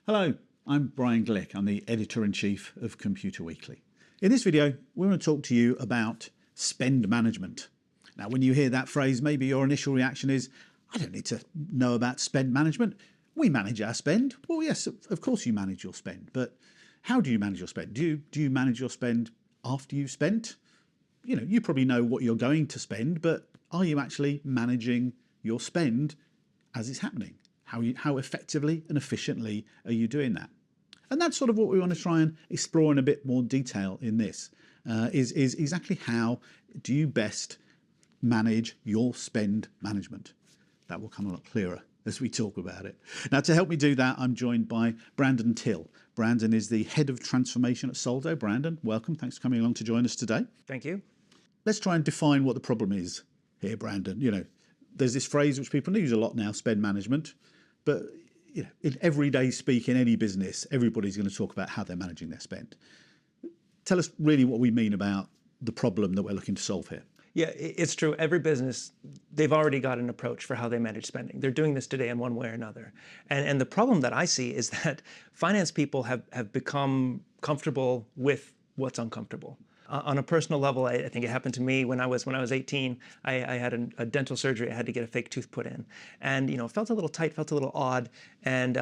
Hello, I'm Brian Glick. I'm the Editor-in-Chief of Computer Weekly. In this video, we're going to talk to you about spend management. Now, when you hear that phrase, maybe your initial reaction is, I don't need to know about spend management. We manage our spend. Well, yes, of course you manage your spend, but how do you manage your spend? Do you manage your spend after you've spent? You probably know what you're going to spend, but are you actually managing your spend as it's happening? How effectively and efficiently are you doing that? And that's sort of what we want to try and explore in a bit more detail in this, is exactly how do you best manage your spend management. That will come a lot clearer as we talk about it. Now, to help me do that, I'm joined by Brandon Till. Brandon is the Head of Transformation at Soldo. Brandon, welcome. Thanks for coming along to join us today. Thank you. Let's try and define what the problem is here, Brandon. There's this phrase which people use a lot now, spend management. But in everyday speak in any business, everybody's going to talk about how they're managing their spend. Tell us really what we mean about the problem that we're looking to solve here. Yeah, it's true. Every business, they've already got an approach for how they manage spending. They're doing this today in one way or another. And the problem that I see is that finance people have become comfortable with what's uncomfortable. On a personal level, I think it happened to me when I was 18. I had a dental surgery. I had to get a fake tooth put in, and it felt a little tight, felt a little odd, and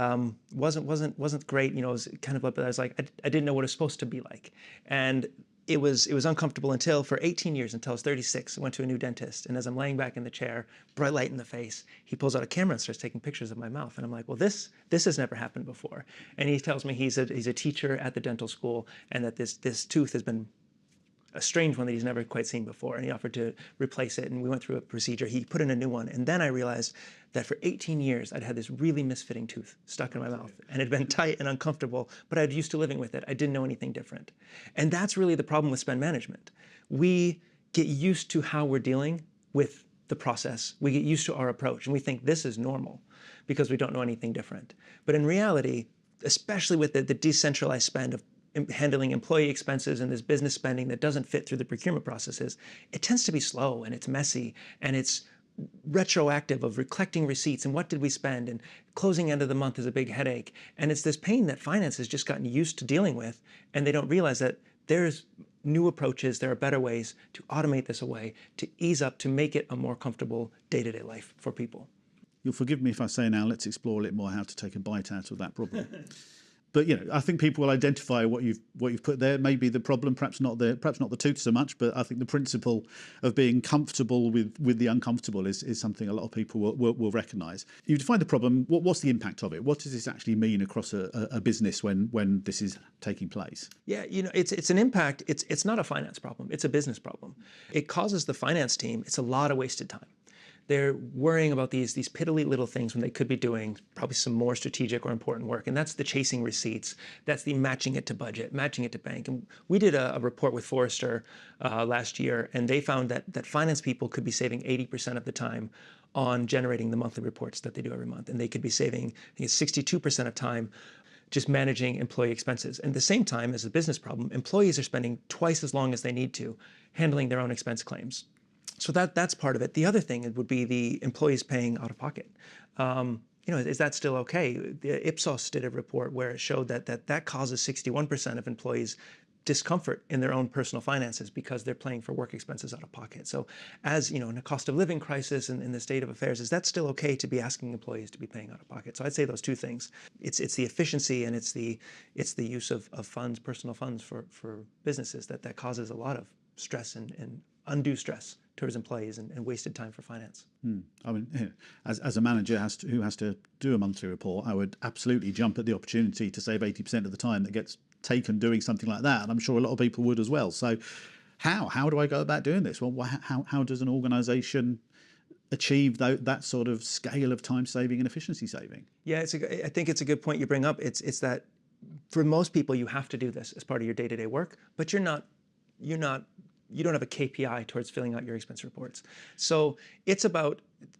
wasn't great. It was kind of I was like I didn't know what it was supposed to be like, and it was uncomfortable until for 18 years, until I was 36. I went to a new dentist, and as I'm laying back in the chair, bright light in the face, he pulls out a camera and starts taking pictures of my mouth, and I'm like, well, this has never happened before. And he tells me he's a teacher at the dental school, and that this tooth has been a strange one that he's never quite seen before, and he offered to replace it, and we went through a procedure. He put in a new one, and then I realized that for 18 years I'd had this really misfitting tooth stuck in my mouth, and it had been tight and uncomfortable, but I'd used to living with it. I didn't know anything different. And that's really the problem with spend management. We get used to how we're dealing with the process. We get used to our approach, and we think this is normal because we don't know anything different. But in reality, especially with the decentralized spend of handling employee expenses and this business spending that doesn't fit through the procurement processes, it tends to be slow and it's messy and it's retroactive of collecting receipts and what did we spend, and closing end of the month is a big headache. And it's this pain that finance has just gotten used to dealing with, and they don't realize that there's new approaches, there are better ways to automate this away, to ease up, to make it a more comfortable day-to-day life for people. You'll forgive me if I say now, let's explore a little more how to take a bite out of that problem. But I think people will identify what you've put there. Maybe the problem, perhaps not the tooth so much, but I think the principle of being comfortable with the uncomfortable is something a lot of people will recognise. You define the problem. What's the impact of it? What does this actually mean across a business when this is taking place? Yeah, it's an impact. It's not a finance problem. It's a business problem. It causes the finance team. It's a lot of wasted time. They're worrying about these piddly little things when they could be doing probably some more strategic or important work. And that's the chasing receipts. That's the matching it to budget, matching it to bank. And we did a report with Forrester last year, and they found that finance people could be saving 80% of the time on generating the monthly reports that they do every month. And they could be saving, I think it's 62% of time just managing employee expenses. And at the same time, as a business problem, employees are spending twice as long as they need to handling their own expense claims. So that's part of it. The other thing would be the employees paying out of pocket. Is that still okay? The Ipsos did a report where it showed that causes 61% of employees discomfort in their own personal finances because they're paying for work expenses out of pocket. So as in a cost of living crisis and in the state of affairs, is that still okay to be asking employees to be paying out of pocket? So I'd say those two things. It's the efficiency and it's the use of funds, personal funds for businesses that causes a lot of stress and undue stress towards employees and wasted time for finance. I mean, as a manager who has to do a monthly report, I would absolutely jump at the opportunity to save 80% of the time that gets taken doing something like that. And I'm sure a lot of people would as well. So how do I go about doing this? Well, how does an organization achieve that sort of scale of time saving and efficiency saving? Yeah, I think it's a good point you bring up. It's that for most people, you have to do this as part of your day-to-day work, but you don't have a KPI towards filling out your expense reports. So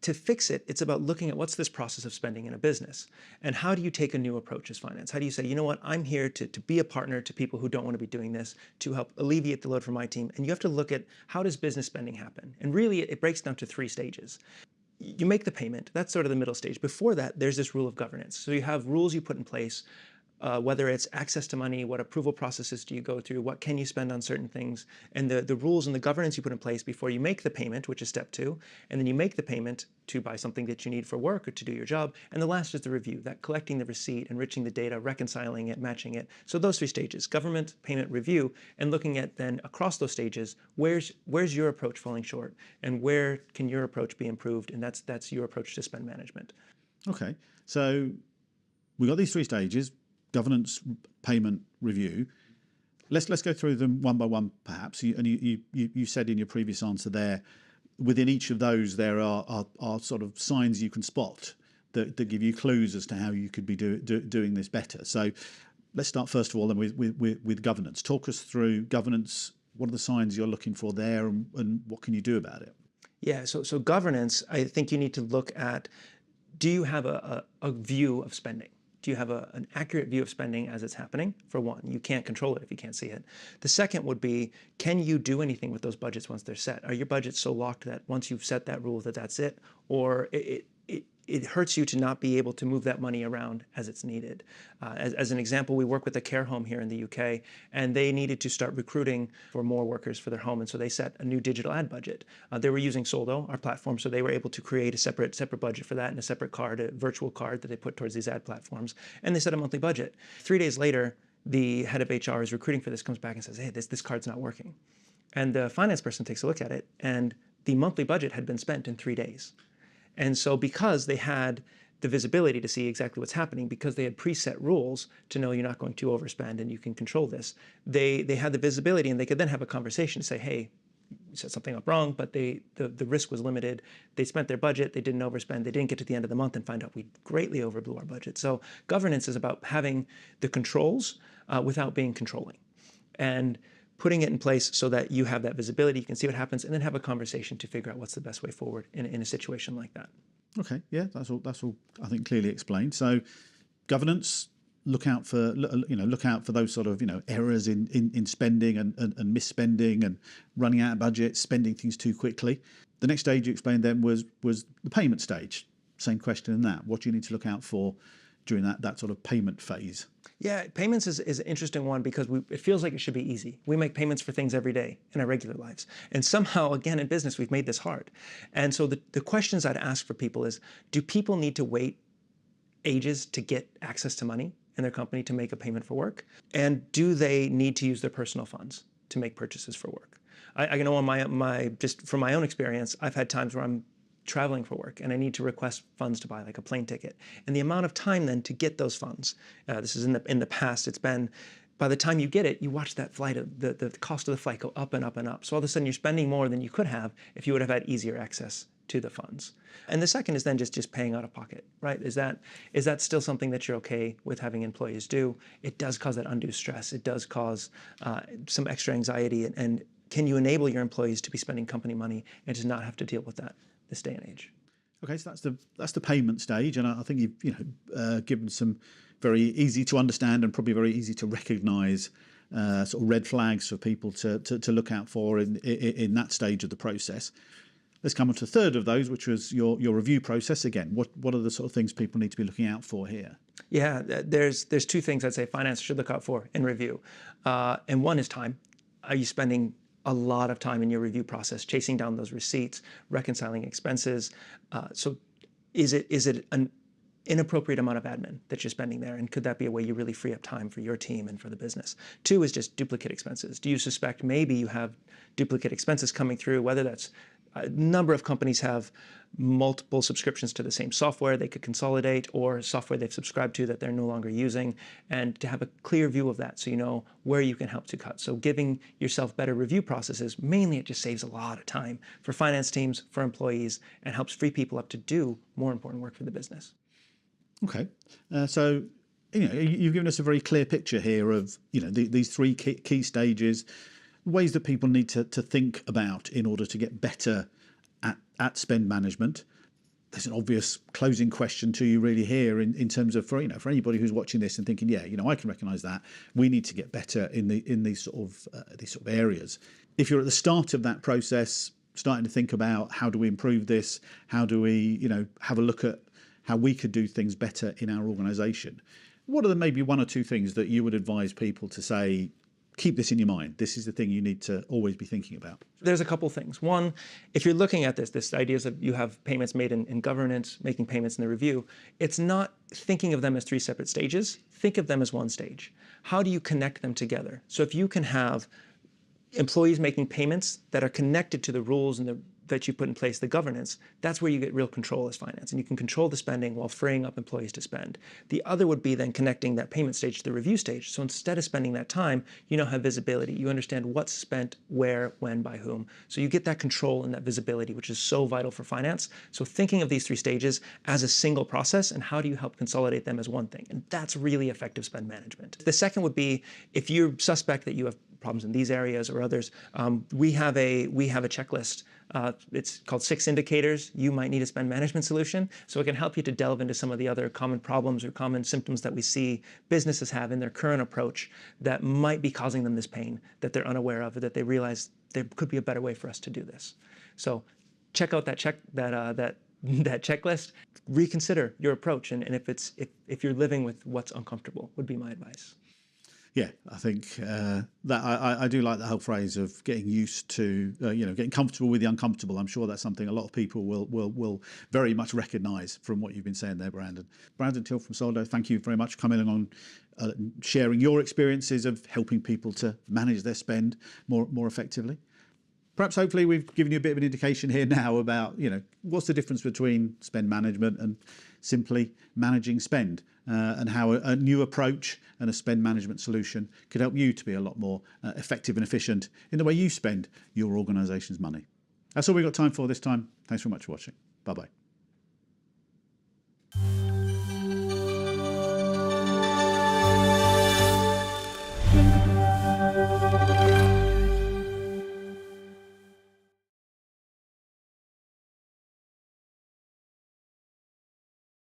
to fix it, it's about looking at what's this process of spending in a business, and how do you take a new approach as finance? How do you say, you know what, I'm here to be a partner to people who don't want to be doing this, to help alleviate the load for my team. And you have to look at how does business spending happen? And really, it breaks down to 3 stages. You make the payment. That's sort of the middle stage. Before that, there's this rule of governance. So you have rules you put in place whether it's access to money, what approval processes do you go through, what can you spend on certain things, and the rules and the governance you put in place before you make the payment, which is step 2, and then you make the payment to buy something that you need for work or to do your job. And the last is the review, that collecting the receipt, enriching the data, reconciling it, matching it. So those 3 stages: government, payment, review, and looking at then across those stages, where's your approach falling short, and where can your approach be improved, and that's your approach to spend management. Okay, so we've got these 3 stages: governance, payment, review. Let's go through them one by one, perhaps. You said in your previous answer there, within each of those there are sort of signs you can spot that give you clues as to how you could be doing this better. So let's start first of all then with governance. Talk us through governance. What are the signs you're looking for there, and what can you do about it? Yeah, so governance, I think you need to look at, do you have a view of spending? Do you have an accurate view of spending as it's happening? For one, you can't control it if you can't see it. The second would be, can you do anything with those budgets once they're set? Are your budgets so locked that once you've set that rule that's it? Or it hurts you to not be able to move that money around as it's needed. As an example, we work with a care home here in the UK, and they needed to start recruiting for more workers for their home, and so they set a new digital ad budget. They were using Soldo, our platform, so they were able to create a separate budget for that, and a separate card, a virtual card that they put towards these ad platforms, and they set a monthly budget. 3 days later, the head of HR is recruiting for this, comes back and says, hey, this card's not working. And the finance person takes a look at it, and the monthly budget had been spent in 3 days. And so because they had the visibility to see exactly what's happening, because they had preset rules to know you're not going to overspend and you can control this, they had the visibility, and they could then have a conversation to say, hey, you set something up wrong, but the risk was limited. They spent their budget, they didn't overspend, they didn't get to the end of the month and find out we greatly overblew our budget. So governance is about having the controls without being controlling, and putting it in place so that you have that visibility, you can see what happens, and then have a conversation to figure out what's the best way forward in a situation like that. Okay, yeah, that's all I think clearly explained. So governance, look out for those sort of errors in spending and misspending and running out of budget, spending things too quickly. The next stage you explained then was the payment stage. Same question in that. What do you need to look out for during that sort of payment phase? Yeah, payments is an interesting one because it feels like it should be easy. We make payments for things every day in our regular lives. And somehow, again, in business, we've made this hard. And so the questions I'd ask for people is, do people need to wait ages to get access to money in their company to make a payment for work? And do they need to use their personal funds to make purchases for work? I know on just from my own experience, I've had times where I'm traveling for work and I need to request funds to buy like a plane ticket, and the amount of time then to get those funds, this is in the past, it's been, by the time you get it, you watch that flight, the cost of the flight go up and up and up. So all of a sudden you're spending more than you could have if you would have had easier access to the funds. And the second is then just paying out of pocket, right? Is that still something that you're okay with having employees do? It does cause that undue stress. It does cause some extra anxiety, and can you enable your employees to be spending company money and to not have to deal with that this day and age? Okay, so that's the payment stage, and I think you've given some very easy to understand and probably very easy to recognise sort of red flags for people to look out for in that stage of the process. Let's come on to the third of those, which was your review process. Again, what are the sort of things people need to be looking out for here? Yeah, there's 2 things I'd say finance should look out for in review, and one is time. Are you spending a lot of time in your review process chasing down those receipts, reconciling expenses? So is it an inappropriate amount of admin that you're spending there, and could that be a way you really free up time for your team and for the business? 2 is just duplicate expenses. Do you suspect maybe you have duplicate expenses coming through, whether that's a number of companies have multiple subscriptions to the same software they could consolidate, or software they've subscribed to that they're no longer using, and to have a clear view of that so you know where you can help to cut. So giving yourself better review processes, mainly it just saves a lot of time for finance teams, for employees, and helps free people up to do more important work for the business. Okay, so you've given us a very clear picture here of these 3 key stages, ways that people need to think about in order to get better at spend management. There's an obvious closing question to you really here in terms of for anybody who's watching this and thinking, I can recognise that we need to get better in these sort of areas. If you're at the start of that process, starting to think about how do we improve this, how do we have a look at how we could do things better in our organisation, What are the maybe one or two things that you would advise people to say, keep this in your mind? This is the thing you need to always be thinking about. There's a couple things. One, if you're looking at this idea is that you have payments made in governance, making payments in the review, it's not thinking of them as three separate stages. Think of them as one stage. How do you connect them together? So if you can have employees making payments that are connected to the rules and that you put in place, the governance, that's where you get real control as finance. And you can control the spending while freeing up employees to spend. The other would be then connecting that payment stage to the review stage. So instead of spending that time, you now have visibility. You understand what's spent, where, when, by whom. So you get that control and that visibility, which is so vital for finance. So thinking of these three stages as a single process, and how do you help consolidate them as one thing? And that's really effective spend management. The second would be, if you suspect that you have problems in these areas or others, we have a checklist. It's called 6 Indicators. You might need a spend management solution. So it can help you to delve into some of the other common problems or common symptoms that we see businesses have in their current approach that might be causing them this pain that they're unaware of, or that they realize there could be a better way for us to do this. So check out that checklist. Reconsider your approach, and if you're living with what's uncomfortable, would be my advice. Yeah, I think that I do like the whole phrase of getting used to, getting comfortable with the uncomfortable. I'm sure that's something a lot of people will very much recognise from what you've been saying there, Brandon. Brandon Till from Soldo, thank you very much for coming along, sharing your experiences of helping people to manage their spend more effectively. Perhaps, hopefully, we've given you a bit of an indication here now about, what's the difference between spend management and simply managing spend, and how a new approach and a spend management solution could help you to be a lot more effective and efficient in the way you spend your organisation's money. That's all we've got time for this time. Thanks very much for watching. Bye-bye.